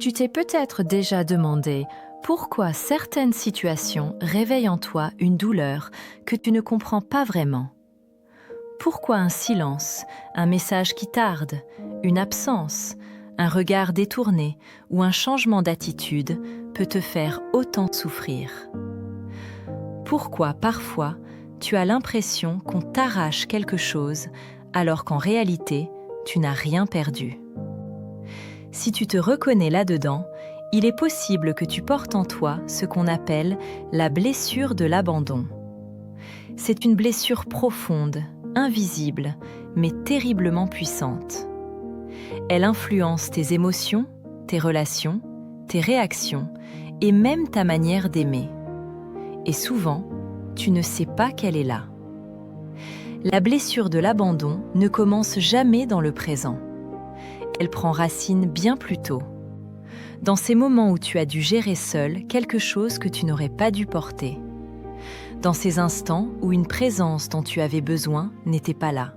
Tu t'es peut-être déjà demandé pourquoi certaines situations réveillent en toi une douleur que tu ne comprends pas vraiment. Pourquoi un silence, un message qui tarde, une absence, un regard détourné ou un changement d'attitude peut te faire autant souffrir? Pourquoi parfois tu as l'impression qu'on t'arrache quelque chose alors qu'en réalité tu n'as rien perdu? Si tu te reconnais là-dedans, il est possible que tu portes en toi ce qu'on appelle la blessure de l'abandon. C'est une blessure profonde, invisible, mais terriblement puissante. Elle influence tes émotions, tes relations, tes réactions et même ta manière d'aimer. Et souvent, tu ne sais pas qu'elle est là. La blessure de l'abandon ne commence jamais dans le présent. Elle prend racine bien plus tôt. Dans ces moments où tu as dû gérer seul quelque chose que tu n'aurais pas dû porter. Dans ces instants où une présence dont tu avais besoin n'était pas là.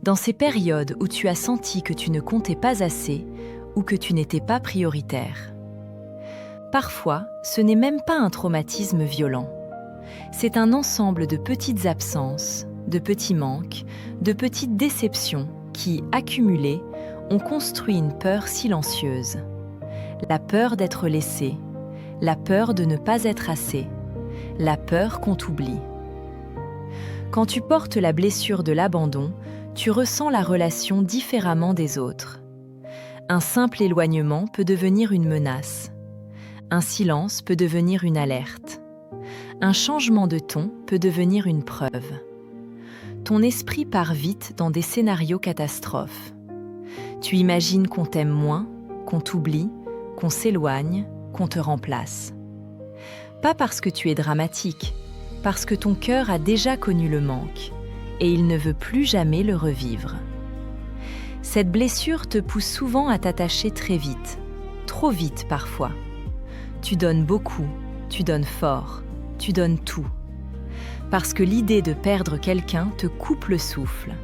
Dans ces périodes où tu as senti que tu ne comptais pas assez ou que tu n'étais pas prioritaire. Parfois, ce n'est même pas un traumatisme violent. C'est un ensemble de petites absences, de petits manques, de petites déceptions qui, accumulées, ont construit une peur silencieuse. La peur d'être laissé, la peur de ne pas être assez, la peur qu'on t'oublie. Quand tu portes la blessure de l'abandon, tu ressens la relation différemment des autres. Un simple éloignement peut devenir une menace. Un silence peut devenir une alerte. Un changement de ton peut devenir une preuve. Ton esprit part vite dans des scénarios catastrophes. Tu imagines qu'on t'aime moins, qu'on t'oublie, qu'on s'éloigne, qu'on te remplace. Pas parce que tu es dramatique, parce que ton cœur a déjà connu le manque et il ne veut plus jamais le revivre. Cette blessure te pousse souvent à t'attacher très vite, trop vite parfois. Tu donnes beaucoup, tu donnes fort, tu donnes tout. Parce que l'idée de perdre quelqu'un te coupe le souffle.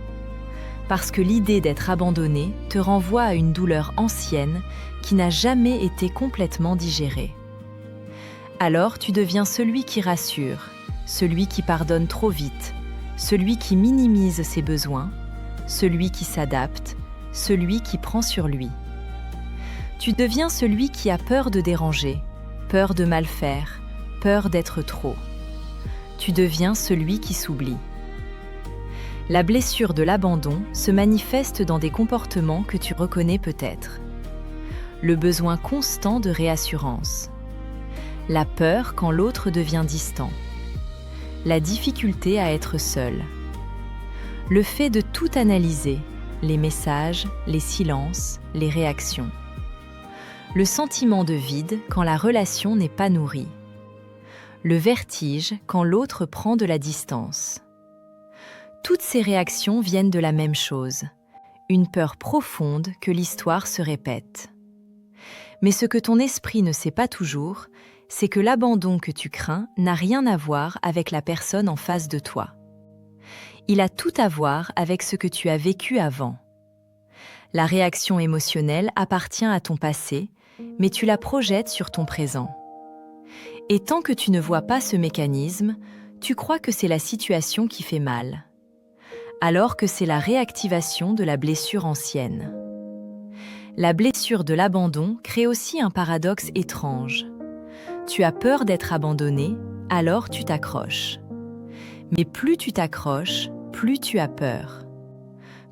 Parce que l'idée d'être abandonné te renvoie à une douleur ancienne qui n'a jamais été complètement digérée. Alors tu deviens celui qui rassure, celui qui pardonne trop vite, celui qui minimise ses besoins, celui qui s'adapte, celui qui prend sur lui. Tu deviens celui qui a peur de déranger, peur de mal faire, peur d'être trop. Tu deviens celui qui s'oublie. La blessure de l'abandon se manifeste dans des comportements que tu reconnais peut-être. Le besoin constant de réassurance. La peur quand l'autre devient distant. La difficulté à être seul. Le fait de tout analyser, les messages, les silences, les réactions. Le sentiment de vide quand la relation n'est pas nourrie. Le vertige quand l'autre prend de la distance. Toutes ces réactions viennent de la même chose, une peur profonde que l'histoire se répète. Mais ce que ton esprit ne sait pas toujours, c'est que l'abandon que tu crains n'a rien à voir avec la personne en face de toi. Il a tout à voir avec ce que tu as vécu avant. La réaction émotionnelle appartient à ton passé, mais tu la projettes sur ton présent. Et tant que tu ne vois pas ce mécanisme, tu crois que c'est la situation qui fait mal, alors que c'est la réactivation de la blessure ancienne. La blessure de l'abandon crée aussi un paradoxe étrange. Tu as peur d'être abandonné, alors tu t'accroches. Mais plus tu t'accroches, plus tu as peur.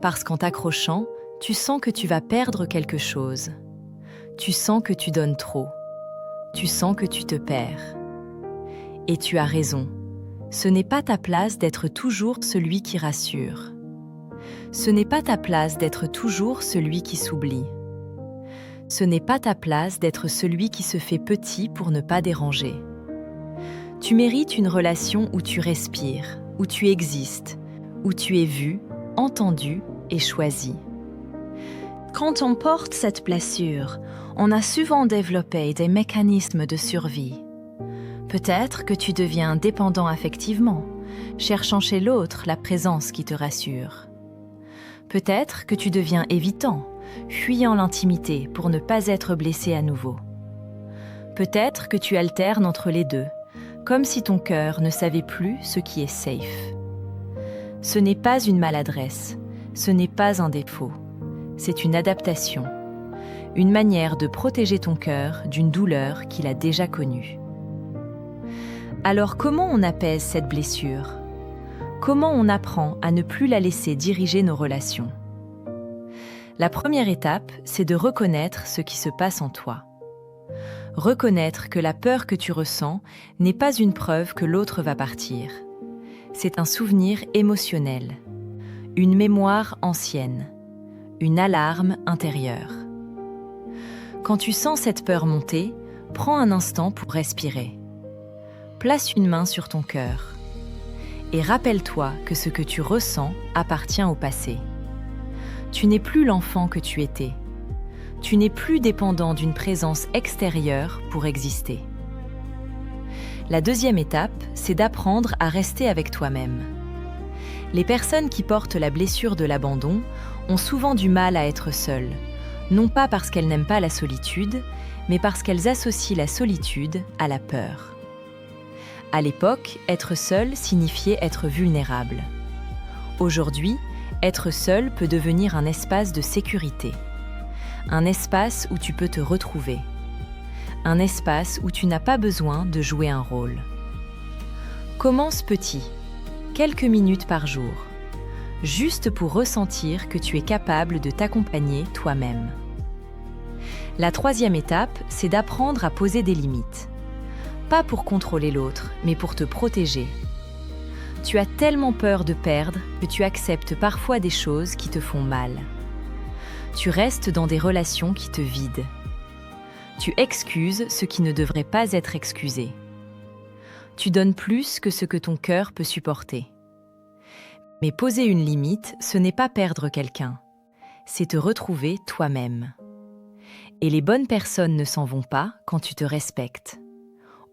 Parce qu'en t'accrochant, tu sens que tu vas perdre quelque chose. Tu sens que tu donnes trop. Tu sens que tu te perds. Et tu as raison. Ce n'est pas ta place d'être toujours celui qui rassure. Ce n'est pas ta place d'être toujours celui qui s'oublie. Ce n'est pas ta place d'être celui qui se fait petit pour ne pas déranger. Tu mérites une relation où tu respires, où tu existes, où tu es vu, entendu et choisi. Quand on porte cette blessure, on a souvent développé des mécanismes de survie. Peut-être que tu deviens dépendant affectivement, cherchant chez l'autre la présence qui te rassure. Peut-être que tu deviens évitant, fuyant l'intimité pour ne pas être blessé à nouveau. Peut-être que tu alternes entre les deux, comme si ton cœur ne savait plus ce qui est safe. Ce n'est pas une maladresse, ce n'est pas un défaut, c'est une adaptation, une manière de protéger ton cœur d'une douleur qu'il a déjà connue. Alors comment on apaise cette blessure ? Comment on apprend à ne plus la laisser diriger nos relations ? La première étape, c'est de reconnaître ce qui se passe en toi. Reconnaître que la peur que tu ressens n'est pas une preuve que l'autre va partir. C'est un souvenir émotionnel, une mémoire ancienne, une alarme intérieure. Quand tu sens cette peur monter, prends un instant pour respirer. Place une main sur ton cœur et rappelle-toi que ce que tu ressens appartient au passé. Tu n'es plus l'enfant que tu étais. Tu n'es plus dépendant d'une présence extérieure pour exister. La deuxième étape, c'est d'apprendre à rester avec toi-même. Les personnes qui portent la blessure de l'abandon ont souvent du mal à être seules, non pas parce qu'elles n'aiment pas la solitude, mais parce qu'elles associent la solitude à la peur. À l'époque, être seul signifiait être vulnérable. Aujourd'hui, être seul peut devenir un espace de sécurité. Un espace où tu peux te retrouver. Un espace où tu n'as pas besoin de jouer un rôle. Commence petit, quelques minutes par jour, juste pour ressentir que tu es capable de t'accompagner toi-même. La troisième étape, c'est d'apprendre à poser des limites. Pas pour contrôler l'autre, mais pour te protéger. Tu as tellement peur de perdre que tu acceptes parfois des choses qui te font mal. Tu restes dans des relations qui te vident. Tu excuses ce qui ne devrait pas être excusé. Tu donnes plus que ce que ton cœur peut supporter. Mais poser une limite, ce n'est pas perdre quelqu'un, c'est te retrouver toi-même. Et les bonnes personnes ne s'en vont pas quand tu te respectes.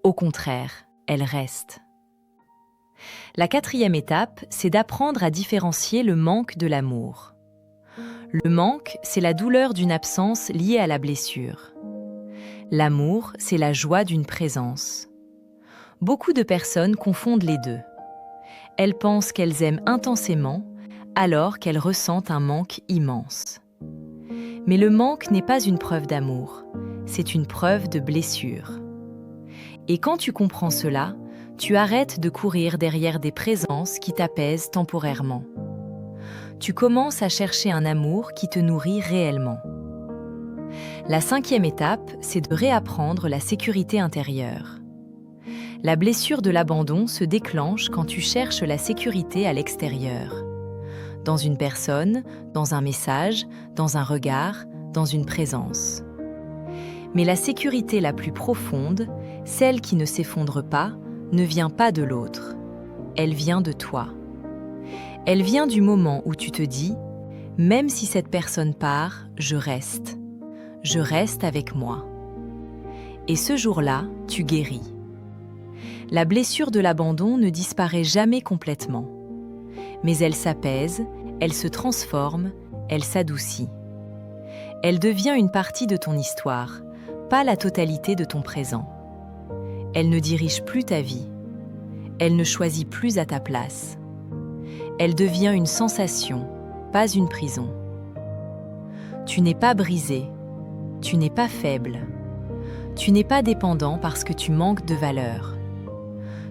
Au contraire, elles restent. La quatrième étape, c'est d'apprendre à différencier le manque de l'amour. Le manque, c'est la douleur d'une absence liée à la blessure. L'amour, c'est la joie d'une présence. Beaucoup de personnes confondent les deux. Elles pensent qu'elles aiment intensément, alors qu'elles ressentent un manque immense. Mais le manque n'est pas une preuve d'amour, c'est une preuve de blessure. Et quand tu comprends cela, tu arrêtes de courir derrière des présences qui t'apaisent temporairement. Tu commences à chercher un amour qui te nourrit réellement. La cinquième étape, c'est de réapprendre la sécurité intérieure. La blessure de l'abandon se déclenche quand tu cherches la sécurité à l'extérieur. Dans une personne, dans un message, dans un regard, dans une présence. Mais la sécurité la plus profonde, celle qui ne s'effondre pas, ne vient pas de l'autre. Elle vient de toi. Elle vient du moment où tu te dis « Même si cette personne part, je reste. Je reste avec moi. » Et ce jour-là, tu guéris. La blessure de l'abandon ne disparaît jamais complètement. Mais elle s'apaise, elle se transforme, elle s'adoucit. Elle devient une partie de ton histoire, pas la totalité de ton présent. Elle ne dirige plus ta vie. Elle ne choisit plus à ta place. Elle devient une sensation, pas une prison. Tu n'es pas brisé, tu n'es pas faible. Tu n'es pas dépendant parce que tu manques de valeur.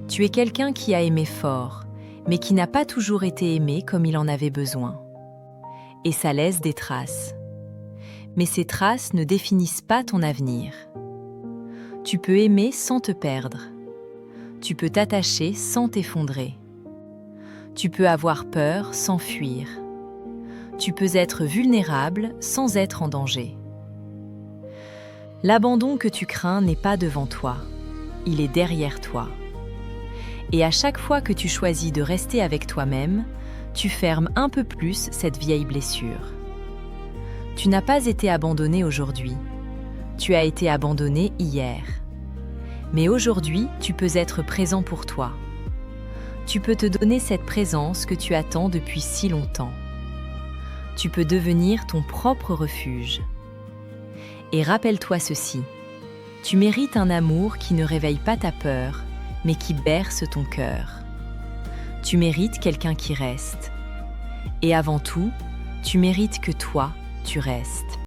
Tu es quelqu'un qui a aimé fort, mais qui n'a pas toujours été aimé comme il en avait besoin. Et ça laisse des traces. Mais ces traces ne définissent pas ton avenir. Tu peux aimer sans te perdre. Tu peux t'attacher sans t'effondrer. Tu peux avoir peur sans fuir. Tu peux être vulnérable sans être en danger. L'abandon que tu crains n'est pas devant toi, il est derrière toi. Et à chaque fois que tu choisis de rester avec toi-même, tu fermes un peu plus cette vieille blessure. Tu n'as pas été abandonné aujourd'hui, tu as été abandonné hier. Mais aujourd'hui, tu peux être présent pour toi. Tu peux te donner cette présence que tu attends depuis si longtemps. tu peux devenir ton propre refuge. Et rappelle-toi ceci, tu mérites un amour qui ne réveille pas ta peur, mais qui berce ton cœur. Tu mérites quelqu'un qui reste. Et avant tout, tu mérites que toi, tu restes.